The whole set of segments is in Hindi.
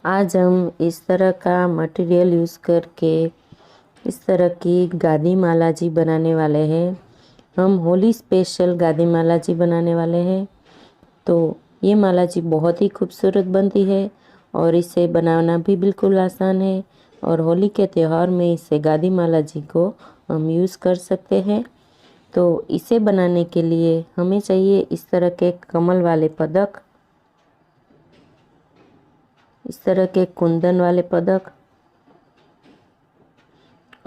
आज हम इस तरह का मटेरियल यूज़ करके इस तरह की गादी माला जी बनाने वाले हैं। हम होली स्पेशल गादी माला जी बनाने वाले हैं। तो ये माला जी बहुत ही खूबसूरत बनती है और इसे बनाना भी बिल्कुल आसान है। और होली के त्यौहार में इसे गादी माला जी को हम यूज़ कर सकते हैं। तो इसे बनाने के लिए हमें चाहिए इस तरह के कमल वाले पदक, इस तरह के कुंदन वाले पदक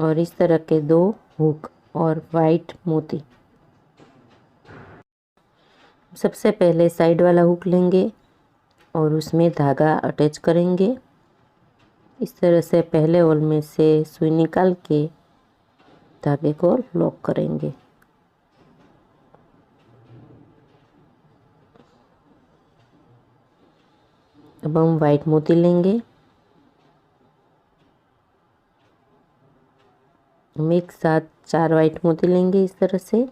और इस तरह के 2 हुक और वाइट मोती। सबसे पहले साइड वाला हुक लेंगे और उसमें धागा अटैच करेंगे। इस तरह से पहले होल में से सुई निकाल के धागे को लॉक करेंगे। अब हम वाइट मोती लेंगे। हम एक साथ 4 वाइट मोती लेंगे। इस तरह से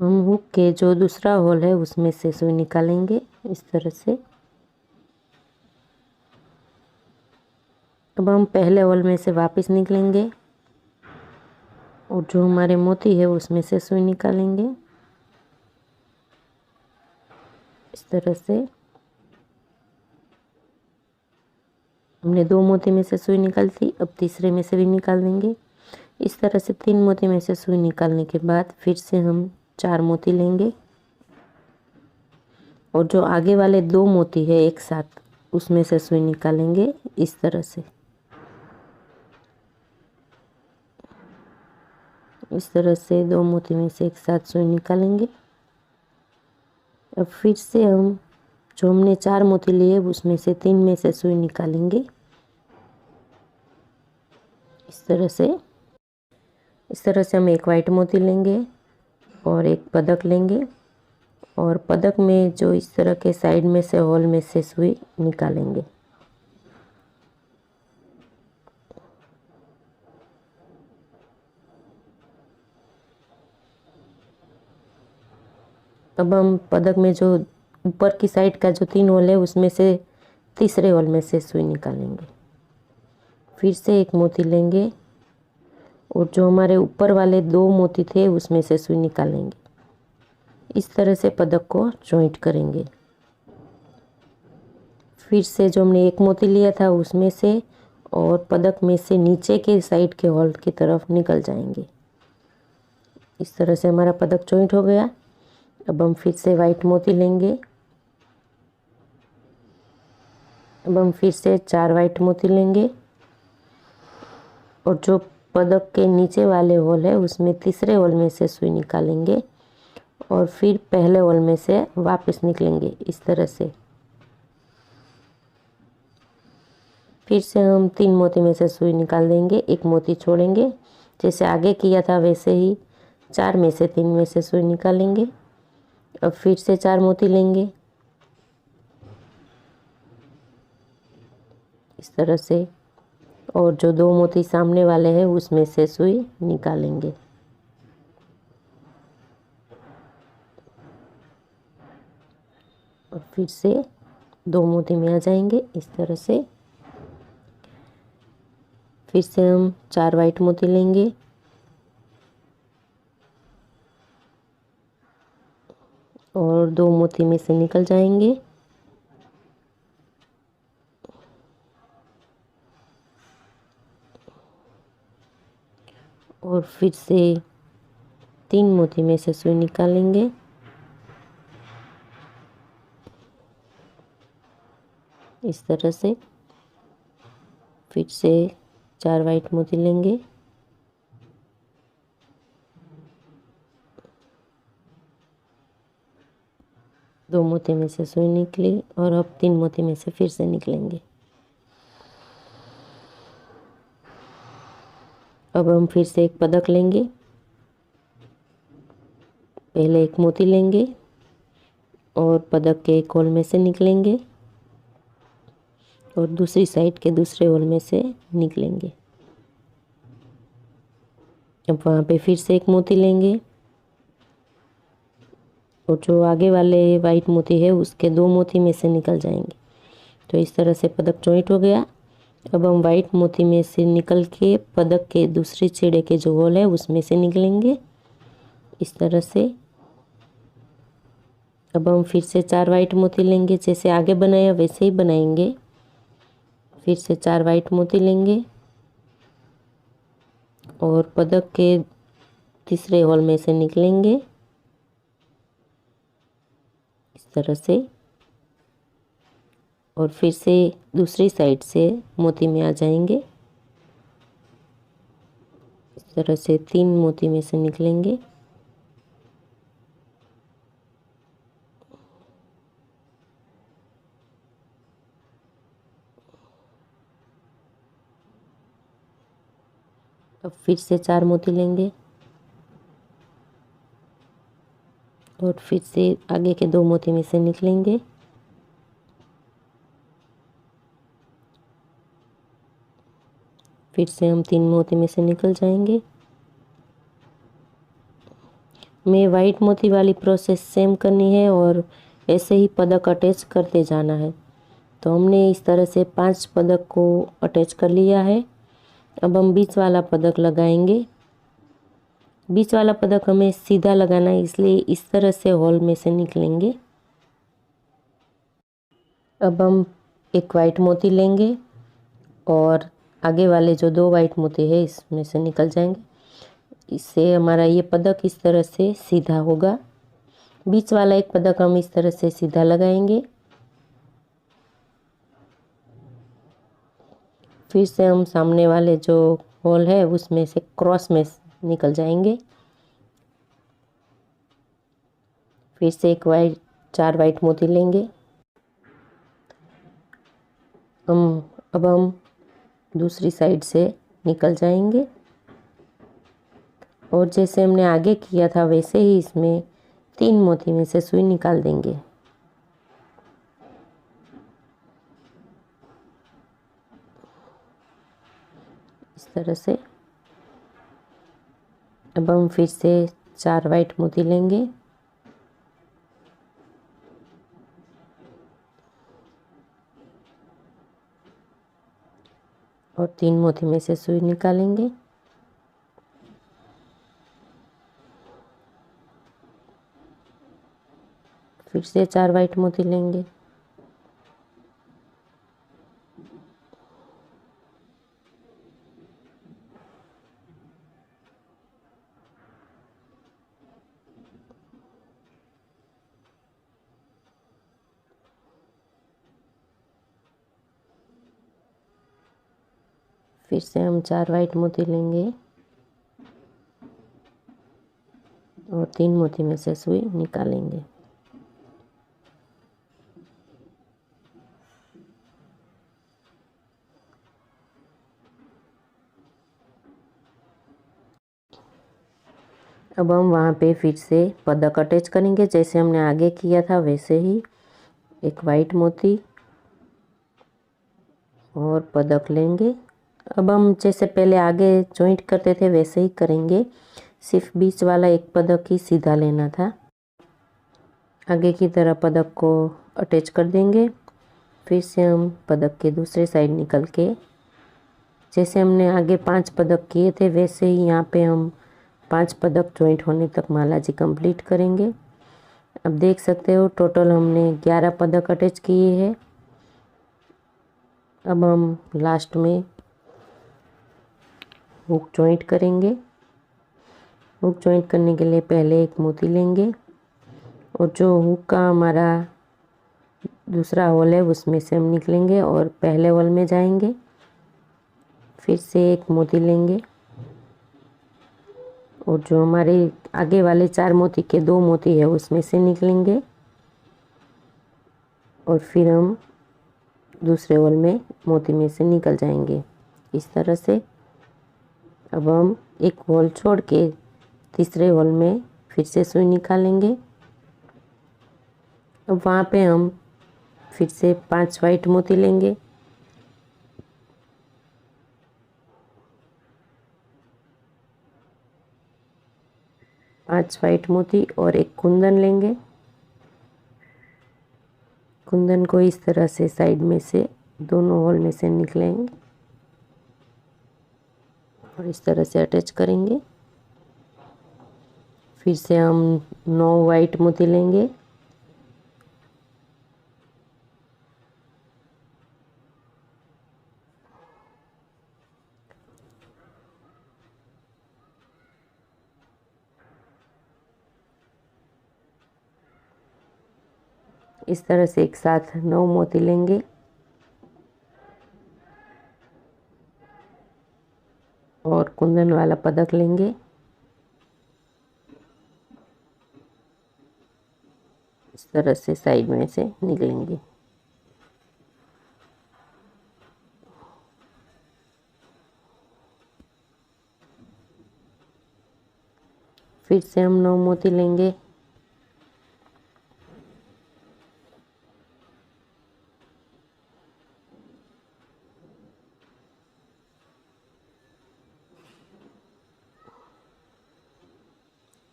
हम हुक के जो दूसरा होल है उसमें से सुई निकालेंगे। इस तरह से अब हम पहले होल में से वापस निकलेंगे और जो हमारे मोती है उसमें से सुई निकालेंगे। इस तरह से हमने 2 मोती में से सुई निकाली थी, अब तीसरे में से भी निकाल देंगे। इस तरह से 3 मोती में से सुई निकालने के बाद फिर से हम 4 मोती लेंगे और जो आगे वाले 2 मोती है एक साथ उसमें से सुई निकालेंगे। इस तरह से इस तरह से 2 मोती में से एक साथ सुई निकालेंगे। अब फिर से हम जो हमने 4 मोती लिए उसमें से 3 में से सुई निकालेंगे। इस तरह से हम एक वाइट मोती लेंगे और एक पदक लेंगे और पदक में जो इस तरह के साइड में से होल में से सुई निकालेंगे। अब हम पदक में जो ऊपर की साइड का जो 3 होल है उसमें से तीसरे होल में से सुई निकालेंगे। फिर से एक मोती लेंगे और जो हमारे ऊपर वाले 2 मोती थे उसमें से सुई निकालेंगे। इस तरह से पदक को जॉइंट करेंगे। फिर से जो हमने एक मोती लिया था उसमें से और पदक में से नीचे के साइड के होल की तरफ निकल जाएंगे। इस तरह से हमारा पदक जॉइंट हो गया। अब हम फिर से वाइट मोती लेंगे। अब हम फिर से 4 वाइट मोती लेंगे और जो पदक के नीचे वाले होल है उसमें तीसरे होल में से सुई निकालेंगे और फिर पहले होल में से वापस निकलेंगे। इस तरह से फिर से हम 3 मोती में से सुई निकाल देंगे, एक मोती छोड़ेंगे। जैसे आगे किया था वैसे ही 4 में से 3 में से सुई निकालेंगे। अब फिर से 4 मोती लेंगे इस तरह से और जो 2 मोती सामने वाले हैं उसमें से सुई निकालेंगे। और फिर से 2 मोती में आ जाएंगे। इस तरह से फिर से हम 4 वाइट मोती लेंगे और 2 मोती में से निकल जाएंगे। और फिर से 3 मोती में से सुई निकालेंगे। इस तरह से फिर से 4 वाइट मोती लेंगे दो मोती में से सुई निकली और अब 3 मोती में से फिर से निकलेंगे। अब हम फिर से एक पदक लेंगे। पहले एक मोती लेंगे और पदक के एक होल में से निकलेंगे और दूसरी साइड के दूसरे होल में से निकलेंगे। अब वहाँ पे फिर से एक मोती लेंगे और जो आगे वाले वाइट मोती है उसके 2 मोती में से निकल जाएंगे। तो इस तरह से पदक जॉइंट हो गया। अब हम वाइट मोती में से निकल के पदक के दूसरे छेड़े के जो होल है उसमें से निकलेंगे इस तरह से। अब हम फिर से 4 वाइट मोती लेंगे, जैसे आगे बनाया वैसे ही बनाएंगे। फिर से 4 वाइट मोती लेंगे और पदक के तीसरे होल में से निकलेंगे इस तरह से, और फिर से दूसरी साइड से मोती में आ जाएंगे इस तरह से। 3 मोती में से निकलेंगे। अब फिर से 4 मोती लेंगे और फिर से आगे के 2 मोती में से निकलेंगे। फिर से हम 3 मोती में से निकल जाएंगे। में वाइट मोती वाली प्रोसेस सेम करनी है और ऐसे ही पदक अटैच करते जाना है। तो हमने इस तरह से 5 पदक को अटैच कर लिया है। अब हम बीच वाला पदक लगाएंगे। बीच वाला पदक हमें सीधा लगाना है, इसलिए इस तरह से होल में से निकलेंगे। अब हम एक वाइट मोती लेंगे और आगे वाले जो 2 वाइट मोती है इसमें से निकल जाएंगे। इससे हमारा ये पदक इस तरह से सीधा होगा। बीच वाला एक पदक हम इस तरह से सीधा लगाएंगे। फिर से हम सामने वाले जो होल है उसमें से क्रॉस में निकल जाएंगे। फिर से 4 वाइट मोती लेंगे। अब हम दूसरी साइड से निकल जाएंगे और जैसे हमने आगे किया था वैसे ही इसमें 3 मोती में से सुई निकाल देंगे इस तरह से। अब हम फिर से 4 वाइट मोती लेंगे और 3 मोती में से सुई निकालेंगे। फिर से 4 वाइट मोती लेंगे फिर से हम 4 वाइट मोती लेंगे और 3 मोती में से सुई निकालेंगे। अब हम वहाँ पे फिर से पदक अटैच करेंगे, जैसे हमने आगे किया था वैसे ही। एक वाइट मोती और पदक लेंगे। अब हम जैसे पहले आगे जॉइंट करते थे वैसे ही करेंगे, सिर्फ बीच वाला एक पदक ही सीधा लेना था। आगे की तरह पदक को अटैच कर देंगे। फिर से हम पदक के दूसरे साइड निकल के जैसे हमने आगे 5 पदक किए थे वैसे ही यहाँ पे हम 5 पदक जॉइंट होने तक माला जी कंप्लीट करेंगे। अब देख सकते हो टोटल हमने 11 पदक अटैच किए हैं। अब हम लास्ट में हुक जॉइंट करेंगे। हुक जॉइंट करने के लिए पहले एक मोती लेंगे और जो हुक का हमारा दूसरा होल है उसमें से हम निकलेंगे और पहले होल में जाएंगे। फिर से एक मोती लेंगे और जो हमारे आगे वाले 4 मोती के 2 मोती है उसमें से निकलेंगे और फिर हम दूसरे होल में मोती में से निकल जाएंगे इस तरह से। अब हम एक होल छोड़ के तीसरे होल में फिर से सुई निकालेंगे। अब वहाँ पे हम फिर से 5 वाइट मोती लेंगे और एक कुंदन लेंगे कुंदन को इस तरह से साइड में से दोनों होल में से निकलेंगे और इस तरह से अटैच करेंगे। फिर से हम 9 वाइट मोती लेंगे। इस तरह से एक साथ 9 मोती लेंगे और कुंदन वाला पदक लेंगे। इस तरह से साइड में से निकलेंगे। फिर से हम 9 मोती लेंगे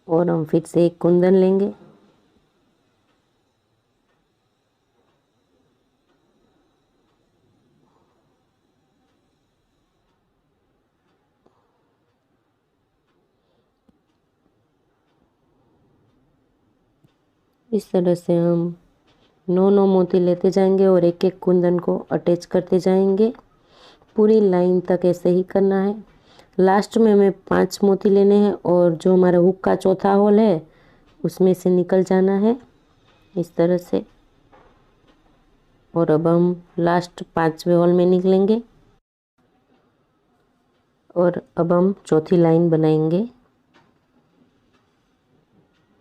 और हम फिर से एक कुंदन लेंगे। इस तरह से हम 9 मोती लेते जाएंगे और एक एक कुंदन को अटैच करते जाएंगे। पूरी लाइन तक ऐसे ही करना है। लास्ट में हमें 5 मोती लेने हैं और जो हमारा हुक का चौथा होल है उसमें से निकल जाना है इस तरह से। और अब हम लास्ट 5वें होल में निकलेंगे और अब हम चौथी लाइन बनाएंगे।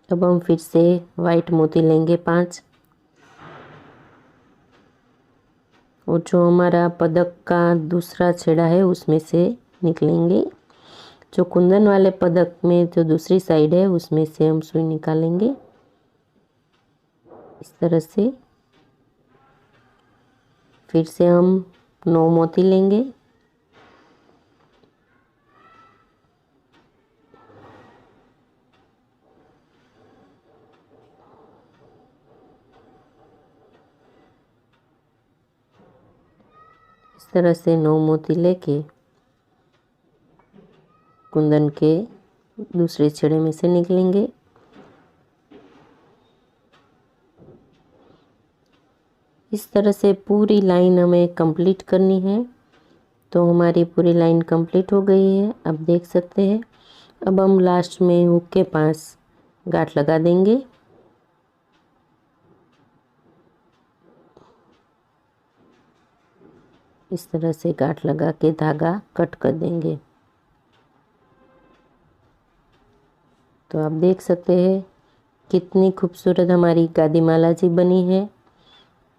अब हम फिर से वाइट मोती लेंगे 5 और जो हमारा पदक का दूसरा छेड़ा है उसमें से निकलेंगे। जो कुंदन वाले पदक में जो दूसरी साइड है उसमें से हम सुई निकालेंगे इस तरह से। फिर से हम 9 मोती लेंगे इस तरह से 9 मोती लेके कुंदन के दूसरे छेड़े में से निकलेंगे। इस तरह से पूरी लाइन हमें कंप्लीट करनी है। तो हमारी पूरी लाइन कंप्लीट हो गई है, आप देख सकते हैं। अब हम लास्ट में हुक के पास गांठ लगा देंगे। इस तरह से गांठ लगा के धागा कट कर देंगे। तो आप देख सकते हैं कितनी खूबसूरत हमारी गादी माला जी बनी है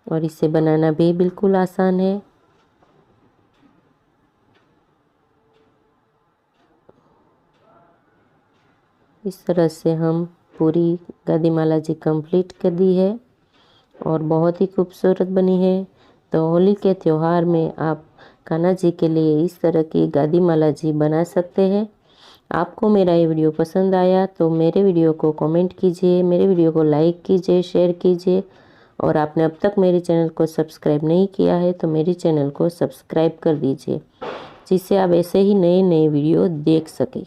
और इसे बनाना भी बिल्कुल आसान है। इस तरह से हम पूरी गादी माला जी कंप्लीट कर दी है और बहुत ही खूबसूरत बनी है। तो होली के त्यौहार में आप कान्हा जी के लिए इस तरह की गादी माला जी बना सकते हैं। आपको मेरा ये वीडियो पसंद आया तो मेरे वीडियो को कमेंट कीजिए, मेरे वीडियो को लाइक कीजिए, शेयर कीजिए और आपने अब तक मेरे चैनल को सब्सक्राइब नहीं किया है तो मेरे चैनल को सब्सक्राइब कर दीजिए, जिससे आप ऐसे ही नए नए वीडियो देख सकें।